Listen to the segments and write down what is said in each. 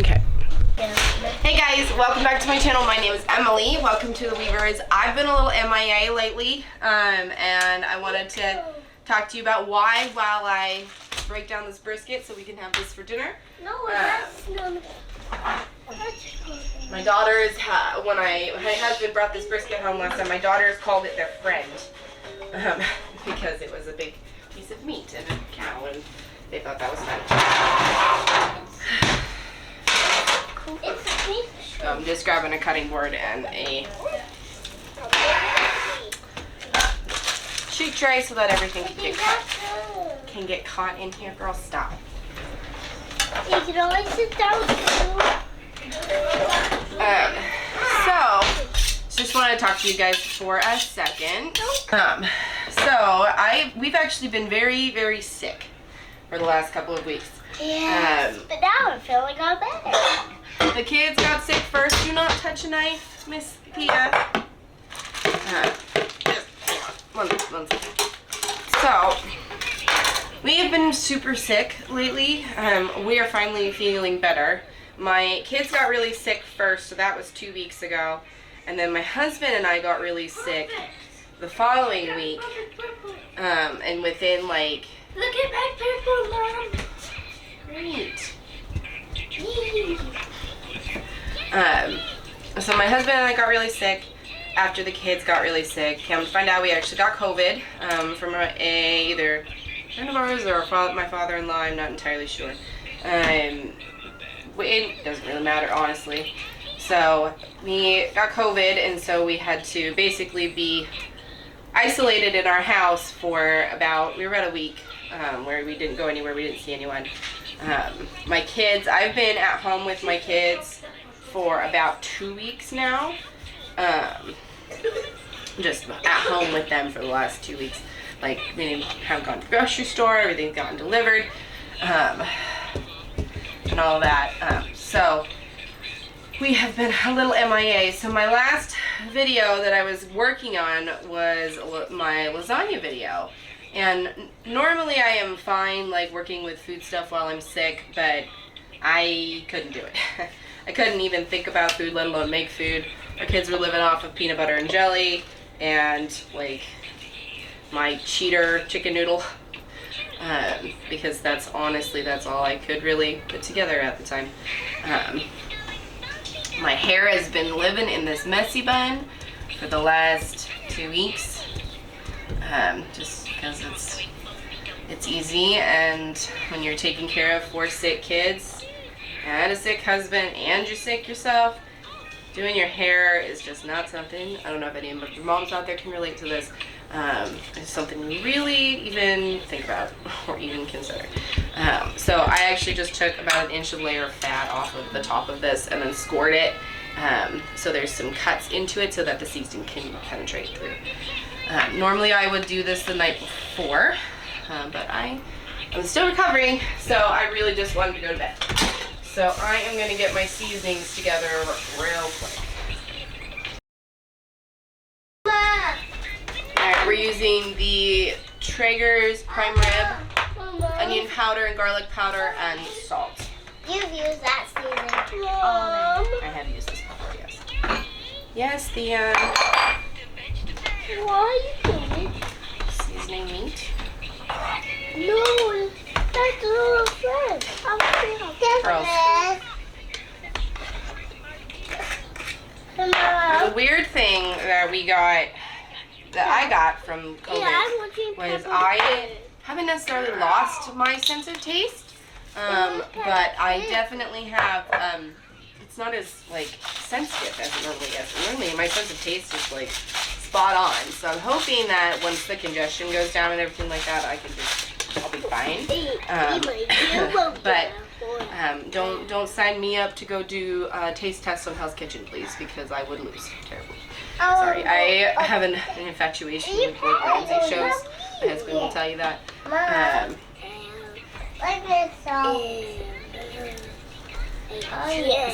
Okay. Hey guys, welcome back to my channel. My name is Emily. Welcome to the Weavers. I've been a little MIA lately, and I wanted to talk to you about why while I break down this brisket so we can have this for dinner. No, that's not. My daughters, when my husband brought this brisket home last time, my daughters called it their friend because it was a big piece of meat and a cow, and they thought that was fun. So I'm just grabbing a cutting board and a sheet tray so that everything can get caught in here. Girl, stop. You can always sit down too. So just wanted to talk to you guys for a second. We've actually been very, very sick for the last couple of weeks. Yes, but now I'm feeling all better. The kids got sick first. Do not touch a knife, Miss Pia. Just one second. So, we have been super sick lately. We are finally feeling better. My kids got really sick first, so that was 2 weeks ago. And then my husband and I got really sick the following week. And within like... Look at my purple, Mom. Great. So my husband and I got really sick after the kids got really sick. Come to find out we actually got COVID from either a friend of ours or my father-in-law. I'm not entirely sure. It doesn't really matter, honestly. So we got COVID, and so we had to basically be isolated in our house for we were about a week where we didn't go anywhere, we didn't see anyone. My kids, I've been at home with my kids for about 2 weeks now. Just at home with them for the last 2 weeks. Like, we haven't gone to the grocery store, everything's gotten delivered, and all of that. So, we have been a little MIA. So my last video that I was working on was my lasagna video. And normally I am fine, like, working with food stuff while I'm sick, but I couldn't do it. I couldn't even think about food, let alone make food. Our kids were living off of peanut butter and jelly and, like, my cheater chicken noodle. Because that's all I could really put together at the time. My hair has been living in this messy bun for the last 2 weeks. Just because it's easy, and when you're taking care of 4 sick kids and a sick husband and you're sick yourself, doing your hair is just not something, I don't know if any of the moms out there can relate to this, it's something you really even think about or even consider. So I actually just took about 1 inch of layer of fat off of the top of this and then scored it, so there's some cuts into it so that the seasoning can penetrate through. Normally I would do this the night before, but I'm still recovering, so I really just wanted to go to bed. So I am going to get my seasonings together real quick. Alright, we're using the Traeger's prime rib, onion powder and garlic powder, and salt. You've used that seasoning. I have used this before, yes. Yes, the Why are you doing it? seasoning meat. No, that's a little friend. Gross. The weird thing that I got from COVID was I haven't necessarily lost my sense of taste, but I definitely have, it's not as, like, sensitive as it normally is. Normally my sense of taste is, like, spot on. So I'm hoping that once the congestion goes down and everything like that, I'll be fine. But don't sign me up to go do taste tests on Hell's Kitchen, please, because I would lose terribly. Sorry, I have an infatuation with Gordon Ramsay shows. My husband will tell you that.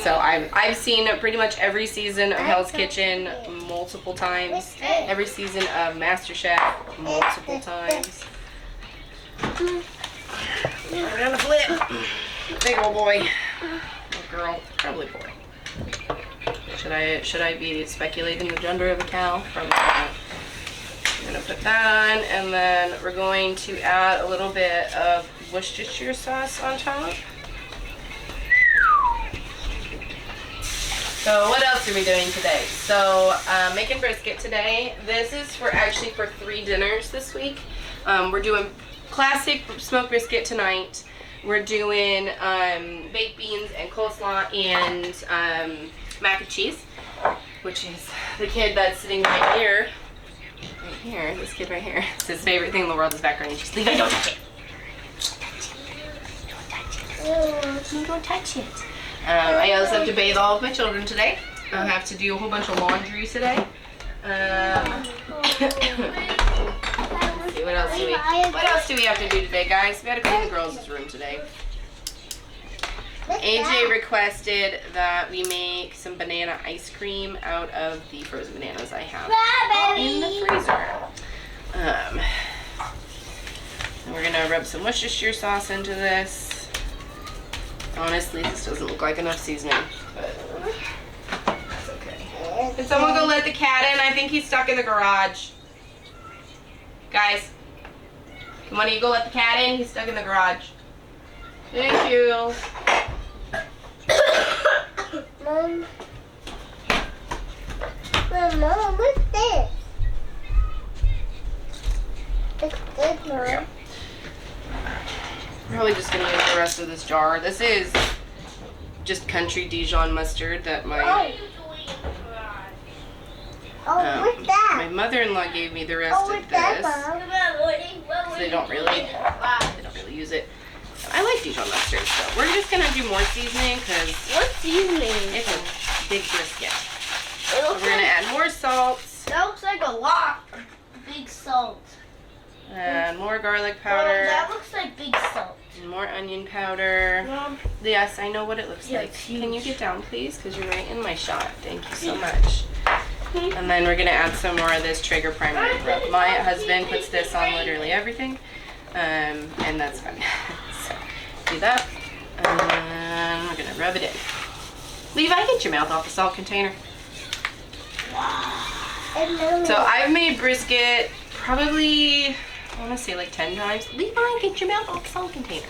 So I've seen pretty much every season of Hell's Kitchen multiple times. Every season of Masterchef multiple times. We're gonna flip. Big old boy. girl? Probably boy. Should I be speculating the gender of a cow? Probably not. I'm gonna put that on, and then we're going to add a little bit of Worcestershire sauce on top. So what else are we doing today? So making brisket today. This is actually for 3 dinners this week. We're doing classic smoked brisket tonight. We're doing baked beans and coleslaw and mac and cheese, which is the kid that's sitting right here. Right here, this kid right here. It's his favorite thing in the world is macaroni and cheese. Levi, don't touch it. Don't touch it. Don't touch it. I also have to bathe all of my children today. I have to do a whole bunch of laundry today. See, what else do we have to do today, guys? We got to clean the girls' room today. AJ requested that we make some banana ice cream out of the frozen bananas I have in the freezer. And we're gonna rub some Worcestershire sauce into this. Honestly, this doesn't look like enough seasoning, but it's okay. Can someone go let the cat in? I think he's stuck in the garage. Guys, come on, you go let the cat in. He's stuck in the garage. Thank you. Mom. Mom, what's this? It's good, Mom. Probably just gonna use the rest of this jar. This is just country Dijon mustard that my what's that? my mother-in-law gave me the rest of this. So they don't really use it. I like Dijon mustard, so we're just gonna do more seasoning because What seasoning? it's a big brisket. So we're gonna add more salt. That looks like a lot. Big salt. And more garlic Mom, powder. that looks like big salt. And more onion powder. Mom. Yes, I know what it looks Yeah, like. it's huge. Can you get down, please? Because you're right in my shot. Thank you so much. And then we're going to add some more of this Traeger primer rub. My husband puts this on literally everything. And that's fun. So, do that. And then we're going to rub it in. Levi, get your mouth off the salt container. So I've made brisket probably, I want to say like 10 times. Levi, get your mouth off the salt container.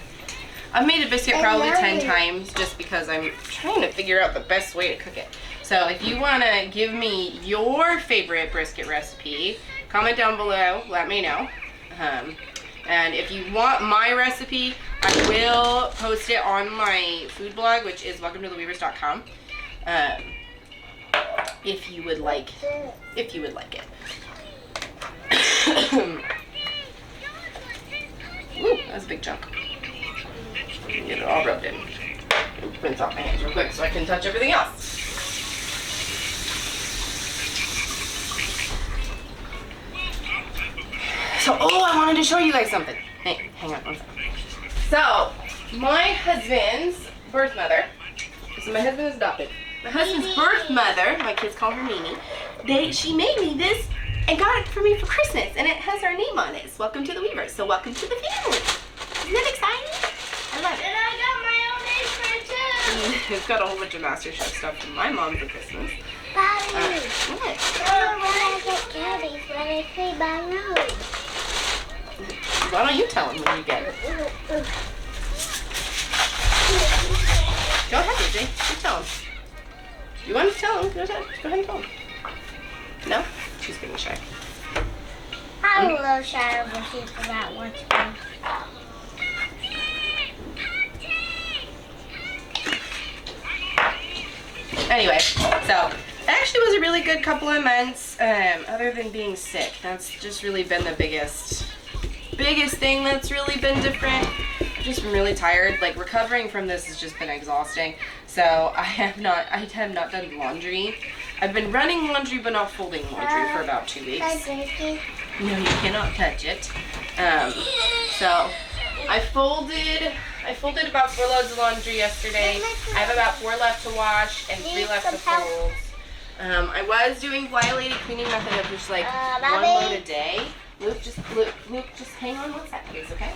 I've made a biscuit probably 10 times just because I'm trying to figure out the best way to cook it. So if you want to give me your favorite brisket recipe, comment down below, let me know. And if you want my recipe, I will post it on my food blog, which is welcometotheweavers.com. If you would like it. Ooh, that was a big chunk. Get it all rubbed in. Rinse off my hands real quick so I can touch everything else. So, I wanted to show you guys something. Hey, hang on one second. So, my husband's birth mother, so my husband is adopted. My husband's birth mother, my kids call her Mimi, she made me this and got it for me for Christmas, and it has our name on it. It's Welcome to the Weavers, so welcome to the family. Isn't that exciting? I love it. And I got my own apron too. It's got a whole bunch of Masterchef stuff from my mom for Christmas. Daddy. What? When I get candies, when I clean my room. Why don't you tell him when you get it? Go ahead, AJ. You tell him. You want to tell him? Go ahead and tell him. No? She's being shy. I'm a little shy of a people that want me. Anyway, so it actually was a really good couple of months, other than being sick. That's just really been the biggest thing that's really been different. I've just been really tired. Like, recovering from this has just been exhausting. So I have not done laundry. I've been running laundry but not folding laundry for about 2 weeks. No, you cannot touch it. So I folded about 4 loads of laundry yesterday. I have about 4 left to wash and 3 left to fold. I was doing violated cleaning method of just like 1 load a day. Luke, just hang on one second, please, okay?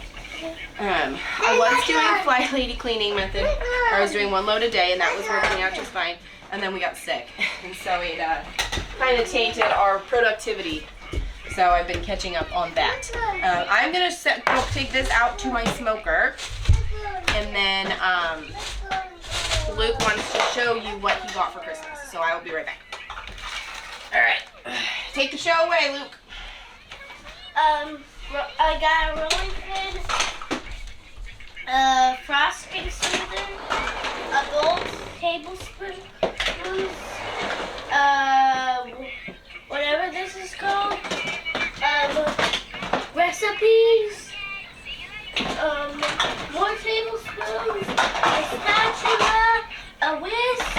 I was doing fly lady cleaning method. I was doing 1 load a day, and that was working out just fine. And then we got sick, and so it kind of tainted our productivity. So I've been catching up on that. I'm gonna take this out to my smoker, and then Luke wants to show you what he got for Christmas. So I will be right back. All right, take the show away, Luke. I got a really good frosting smoothie, a gold tablespoon, whatever this is called, recipes, more tablespoons, a spatula, a whisk,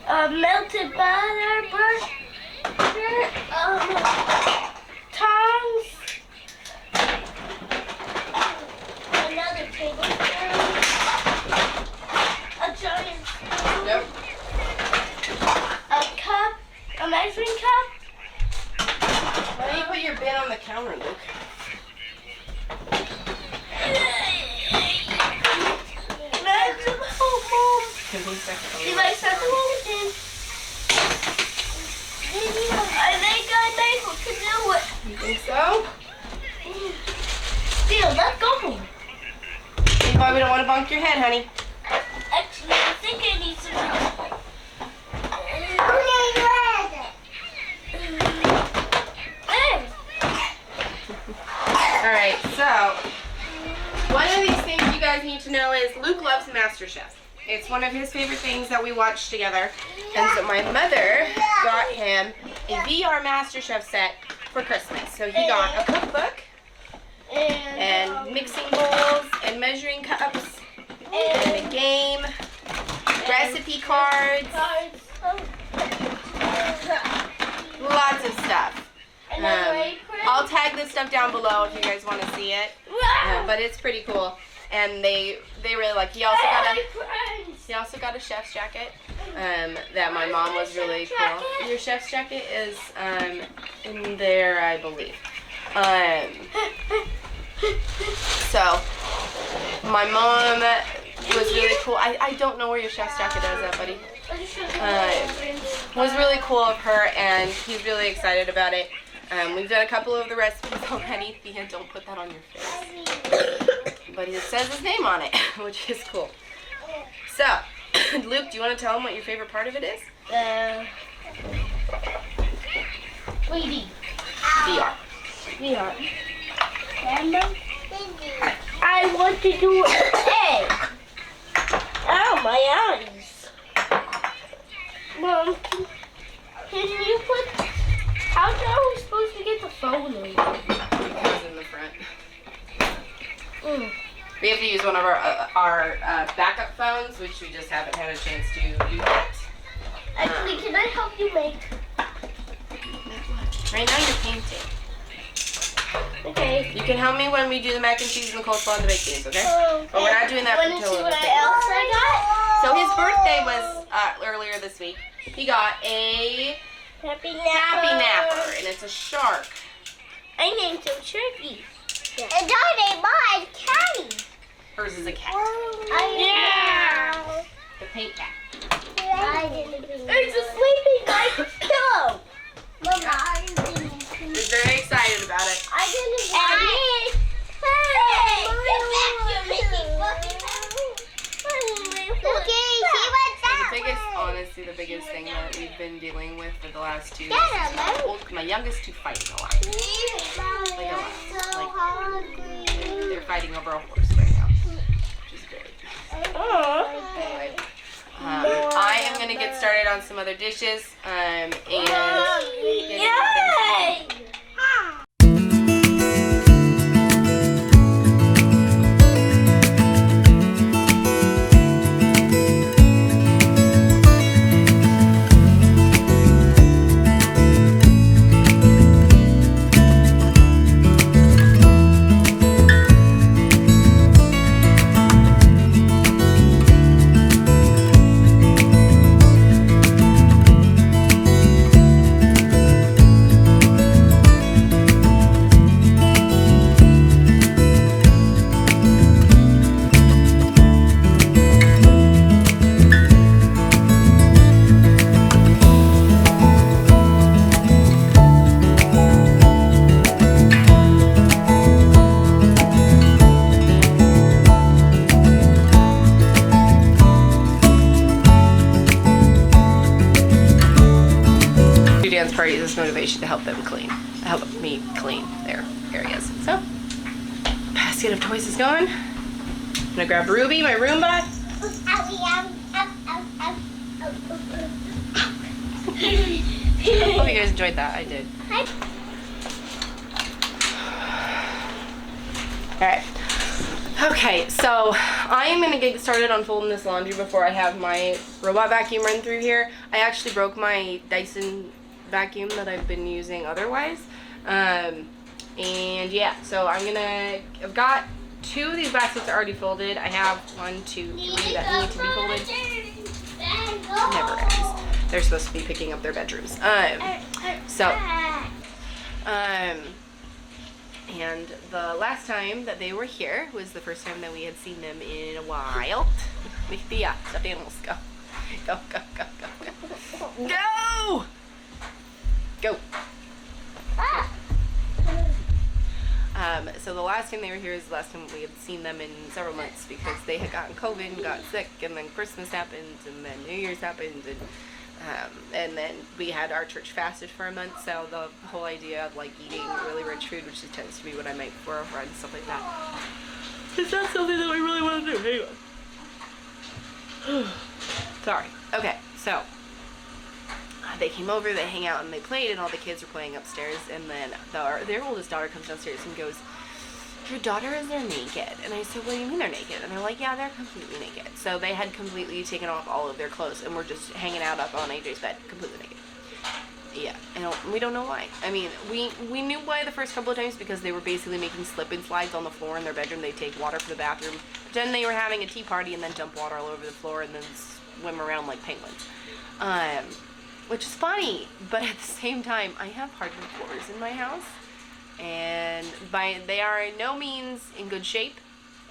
melted butter, brush, tongs, another tablespoon, a giant spoon, Nope. a cup, a measuring cup. Why don't you put your bin on the counter, Luke? Can we second the See my second one in. I think I'm able to do it. You think so? Deal, let's go. You probably don't want to bonk your head, honey. Actually, I think I need some help. Alright, so one of these things you guys need to know is Luke loves Masterchef. It's one of his favorite things that we watch together. And so my mother got him a VR Masterchef set for Christmas. So he got a cookbook and mixing bowls and measuring cups and a game, recipe cards, lots of stuff. I'll tag this stuff down below if you guys want to see it. But it's pretty cool. And they really like. He also got a chef's jacket that my mom was really cool. Your chef's jacket is in there, I believe. So my mom was really cool. I don't know where your chef's jacket is at, buddy. Was really cool of her, and he's really excited about it. We've done a couple of the recipes already. Thea, don't put that on your face. But it says his name on it, which is cool. So, Luke, do you want to tell him what your favorite part of it is? Waiting. VR. I want to do an egg. Ow, my eyes. Mom, can you put... How are we supposed to get the phone in? It goes in the front. We have to use one of our backup phones, which we just haven't had a chance to do yet. Actually, can I help you make? Right now you're painting. Okay. You can help me when we do the mac and cheese and the coleslaw and the baked beans, okay? But we're not doing that Want to until see a what little bit. else I got? So his birthday was earlier this week. He got a Happy napper, and it's a shark. I named him Turkey. Yeah. And I named mine Catty. Hers is a cat. Yeah. The pink cat. It's a sleeping like pillow. Mama, I didn't. He's very excited about it. I didn't. Hey, get back here, Mickey. The biggest thing that we've been dealing with for the last 2 years. My youngest two fighting a lot. Like a lot. Like they're fighting over a horse right now, which is great. Anyway, I am gonna get started on some other dishes and get everything. part is this motivation to help them clean, help me clean their areas. So, basket of toys is gone. I'm gonna grab Ruby, my Roomba. Hope you guys enjoyed that. I did. Alright. Okay, so I am gonna get started on folding this laundry before I have my robot vacuum run through here. I actually broke my Dyson vacuum that I've been using otherwise. And yeah, so I've got 2 of these baskets already folded. I have 1, 2, 3 that need to be folded. Never ends. They're supposed to be picking up their bedrooms. And the last time that they were here was the first time that we had seen them in a while. Yeah, stuffed animals, go. Go, go, go, go, go. Go! Go. So the last time they were here is the last time we had seen them in several months because they had gotten COVID and got sick, and then Christmas happened, and then New Year's happened, and then we had our church fasted for a month, so the whole idea of like eating really rich food, which tends to be what I make for our friends, stuff like that, it's not something that we really want to do. Anyway. Sorry. Okay, so they came over, they hang out, and they played, and all the kids were playing upstairs, and then their oldest daughter comes downstairs and goes, "Your daughters are naked." And I said, "What do you mean they're naked?" And they're like, "Yeah, they're completely naked." So they had completely taken off all of their clothes and were just hanging out up on AJ's bed, completely naked. Yeah, we don't know why. I mean, we knew why the first couple of times because they were basically making slip and slides on the floor in their bedroom. They'd take water from the bathroom, pretend they were having a tea party, and then dump water all over the floor and then swim around like penguins. Which is funny, but at the same time, I have hardwood floors in my house, and they are in no means in good shape.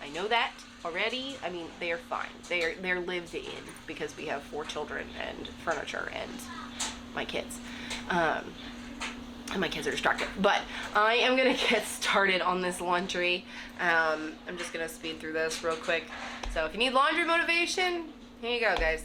I know that already. I mean, they are fine. They're lived in because we have 4 children and furniture and my kids. And my kids are distracted. But I am gonna get started on this laundry. I'm just gonna speed through this real quick. So if you need laundry motivation, here you go, guys.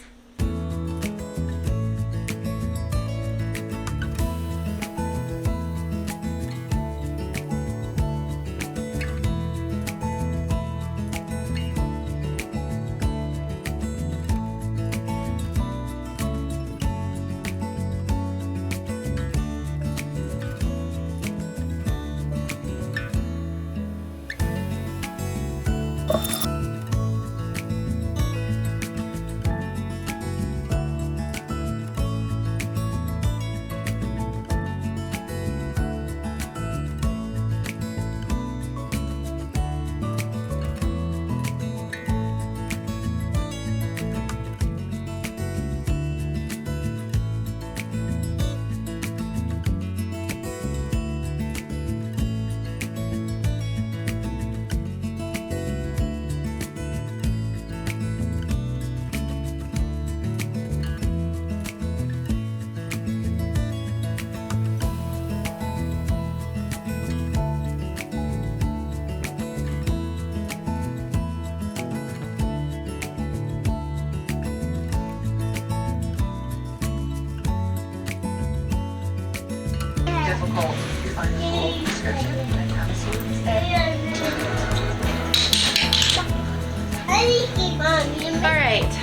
Alright,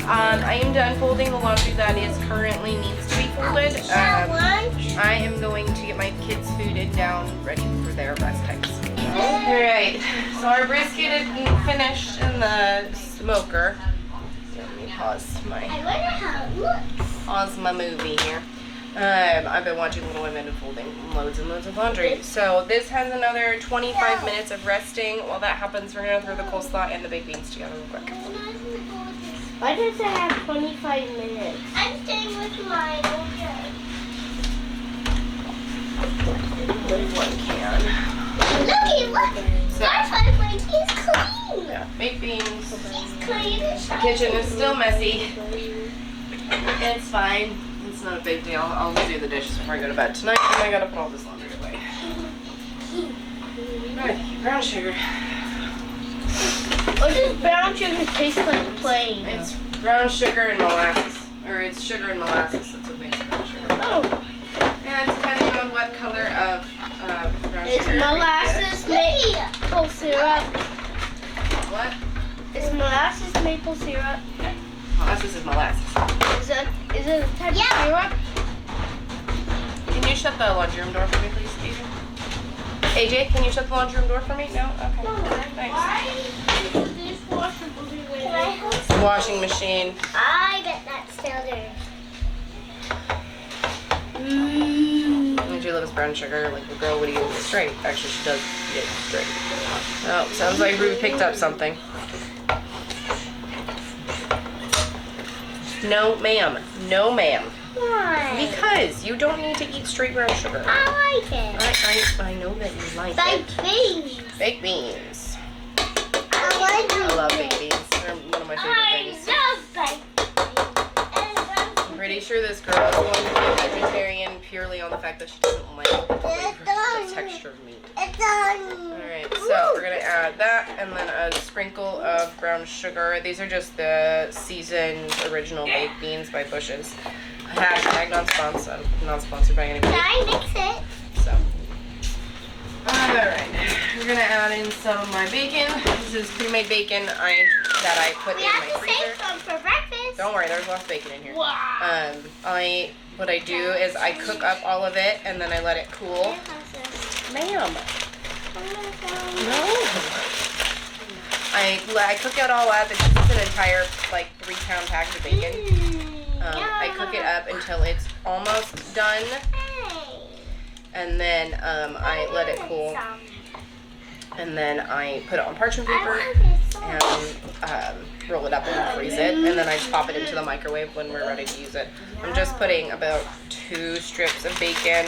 I am done folding the laundry that currently needs to be folded. I am going to get my kids' food and down ready for their rest times. Alright, so our brisket is finished in the smoker. Let me pause my movie here. I've been watching Little Women and folding loads and loads of laundry. So this has another 25 minutes of resting. While that happens, we're going to throw the coleslaw and the baked beans together real quick. Why does it have 25 minutes? I'm staying with mine. One can. Look. So, He's clean. yeah, baked beans. He's clean. The kitchen is still messy. It's fine. It's not a big deal. I'll do the dishes before I go to bed tonight, and I gotta put all this laundry away. Alright, brown sugar. What does brown sugar taste like plain? It's brown sugar and molasses. Or it's sugar and molasses. That's what makes brown sugar. Oh. Yeah, And depending on what color of brown It's sugar. molasses maple syrup. What? It's molasses maple syrup. Molasses is molasses. Is it a type of syrup? Can you shut the laundry room door for me, please, AJ? AJ, can you shut the laundry room door for me? No? Okay. Thanks. Washing machine. I bet that's still there. She loves brown sugar. Like the girl would eat it straight. Actually, she does eat it straight. Oh, sounds like Ruby picked up something. No, ma'am. No, ma'am. Why? Because you don't need to eat straight brown sugar. I like it. I know that you like Baked it. beans. Baked beans. I like I love baked beans. They're one of my favorite things. I love baked beans. I'm pretty sure this girl is going to be vegetarian purely on the fact that she doesn't like the texture of meat. It's done. Alright, so we're going to add that and then a sprinkle of brown sugar. These are just the seasoned original baked beans by Bush's. Hashtag not sponsored by anybody. Can I mix it? So, alright, we're going to add in some of my bacon. This is pre-made bacon that I put in my freezer. We have to save some for breakfast. Don't worry, there's lots of bacon in here. Wow. What I do is I cook up all of it and then I let it cool. Ma'am. No. I cook it all up. It's just an entire like 3-pound package of bacon. I cook it up until it's almost done, and then I let it cool, and then I put it on parchment paper and roll it up and freeze it, and then I just pop it into the microwave when we're ready to use it. I'm just putting about 2 strips of bacon.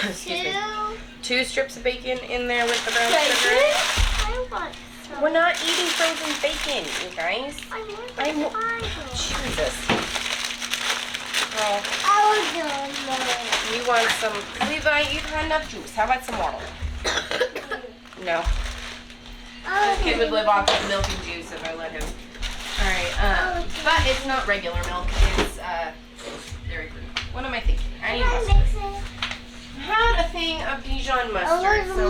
Excuse me. 2 strips of bacon in there with the brown sugar. We're not eating frozen bacon, you guys. Jesus. Oh. You want some, Levi, you've had enough juice. How about some water? No. This kid would live off of milk and juice if I let him. Alright, but it's not regular milk. It's dairy free. What am I thinking? I need mustard. I had a thing of Dijon mustard. So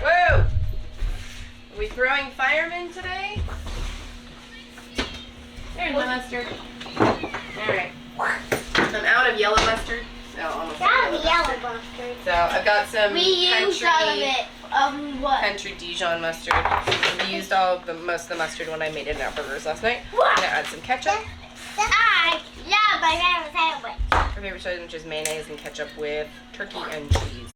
whoa! Are we throwing firemen today? There's my mustard. Alright. I'm out of yellow mustard. No, almost out of yellow mustard. So I've got some Country Dijon mustard. We used most of the mustard when I made it in our burgers last night. I'm gonna add some ketchup. I love my favorite sandwich. Our favorite sandwich is mayonnaise and ketchup with turkey and cheese.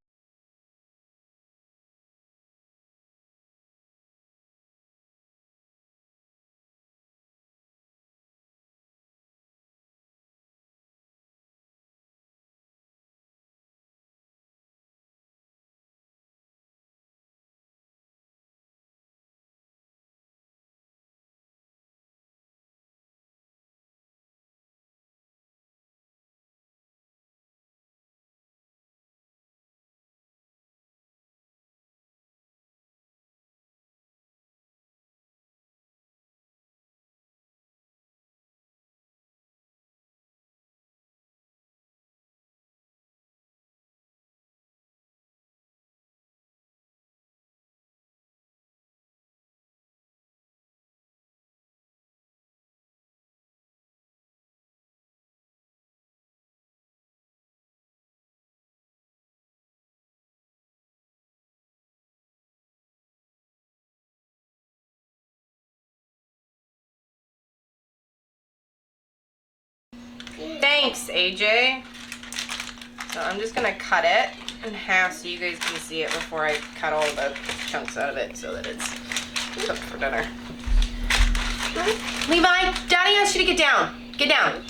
Thanks, AJ. So I'm just gonna cut it in half so you guys can see it before I cut all the chunks out of it so that it's cooked for dinner. Levi, Daddy asked you to get down. Get down.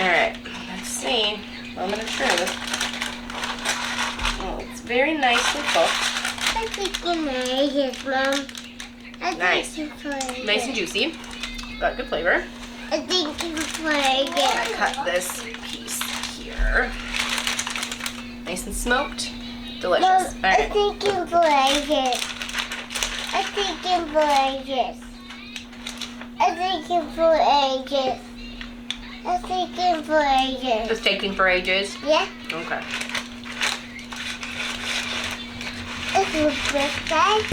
Alright, let's see. I'm gonna try this. Oh, it's very nicely cooked. I think you made it, Mom. Nice. Nice and juicy. Got good flavor. I think you played I'm gonna cut this piece here. Nice and smoked. Delicious. Mom, All right. I think you played it. I think you played it. I taking for ages. It's taking for ages. It's taking for ages? Yeah. Okay. It's your birthday.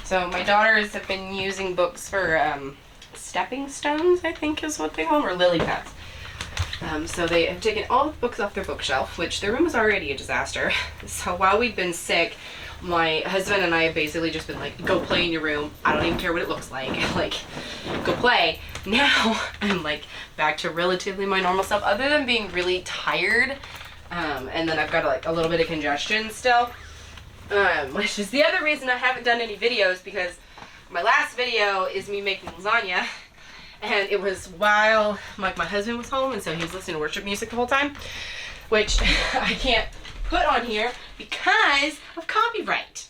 So my daughters have been using books for stepping stones, I think is what they call them, or lily pads. So they have taken all the books off their bookshelf, which their room was already a disaster. So while we've been sick, my husband and I have basically just been like, go play in your room. I don't even care what it looks like. Like, go play. Now I'm like back to relatively my normal self, other than being really tired. And then I've got like a little bit of congestion still. Which is the other reason I haven't done any videos, because my last video is me making lasagna, and it was while my husband was home, and so he was listening to worship music the whole time, which I can't put on here because of copyright.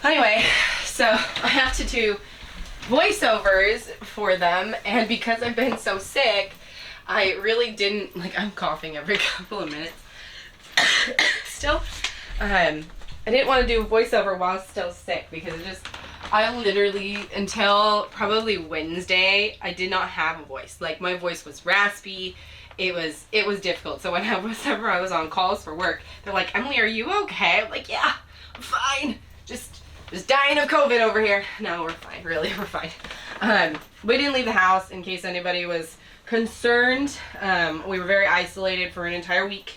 Anyway, so I have to do voiceovers for them, and because I've been so sick, I really didn't, like, I'm coughing every couple of minutes still. I didn't want to do a voiceover while I was still sick, because I literally, until probably Wednesday, I did not have a voice. Like, my voice was raspy. It was difficult. So whenever I was on calls for work, they're like, Emily, are you okay? I'm like, yeah, I'm fine. Just dying of COVID over here. No, we're fine. Really, we're fine. We didn't leave the house, in case anybody was concerned. We were very isolated for an entire week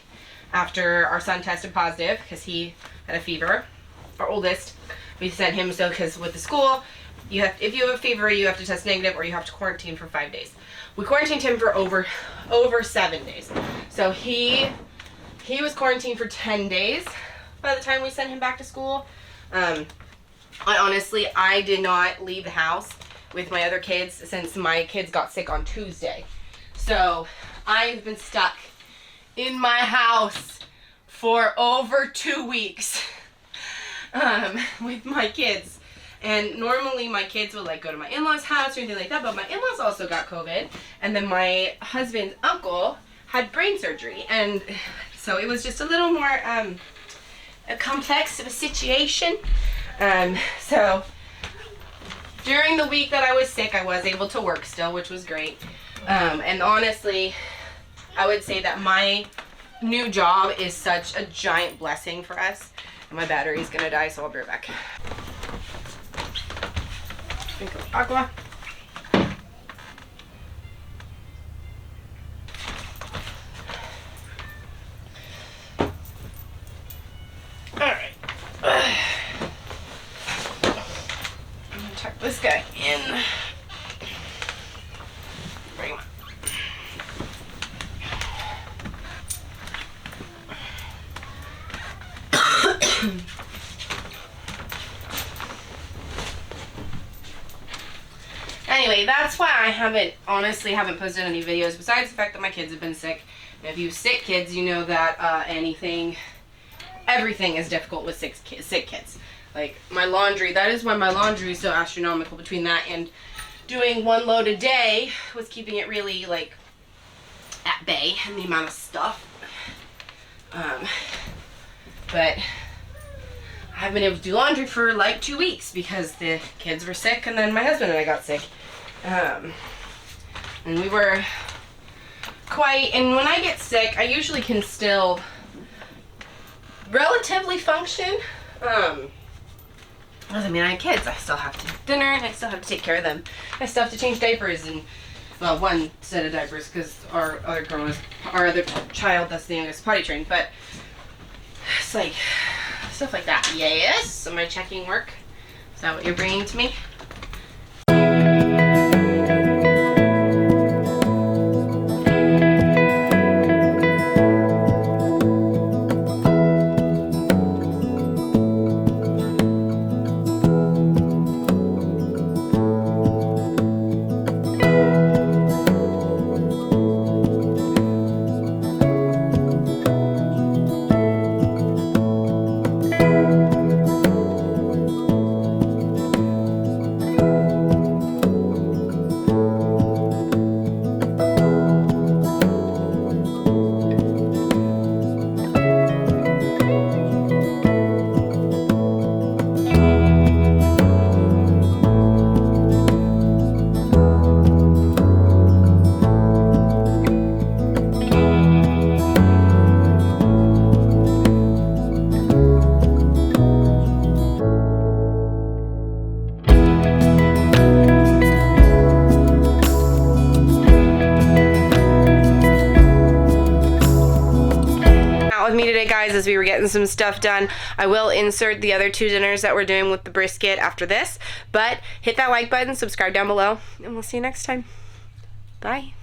after our son tested positive, because he had a fever. Our oldest, we sent him, so because with the school, if you have a fever, you have to test negative, or you have to quarantine for 5 days. We quarantined him for over 7 days. So he was quarantined for 10 days by the time we sent him back to school. I did not leave the house with my other kids since my kids got sick on Tuesday. So I've been stuck in my house for over 2 weeks with my kids. And normally my kids would like go to my in-laws' house or anything like that, but my in-laws also got COVID, and then my husband's uncle had brain surgery, and so it was just a little more a complex of a situation. So during the week that I was sick, I was able to work still, which was great. And honestly, I would say that my new job is such a giant blessing for us. And my battery's gonna die, so I'll be right back. Drink of agua. Alright. I'm gonna tuck this guy in. Bring him up. Anyway, that's why I honestly haven't posted any videos, besides the fact that my kids have been sick. And if you have sick kids, you know that everything is difficult with sick kids. Like my laundry, that is why my laundry is so astronomical. Between that and doing one load a day was keeping it really like at bay, and the amount of stuff. But I've been able to do laundry for like 2 weeks because the kids were sick, and then my husband and I got sick. And we were quite, and when I get sick, I usually can still relatively function. I mean, I have kids. I still have to make dinner, and I still have to take care of them. I still have to change diapers, and well, one set of diapers because our other child, that's the youngest, potty trained. But it's like stuff like that. Yes. Am I checking work? Is that what you're bringing to me? With me today, guys, as we were getting some stuff done. I will insert the other 2 dinners that we're doing with the brisket after this, but hit that like button, subscribe down below, and we'll see you next time. Bye.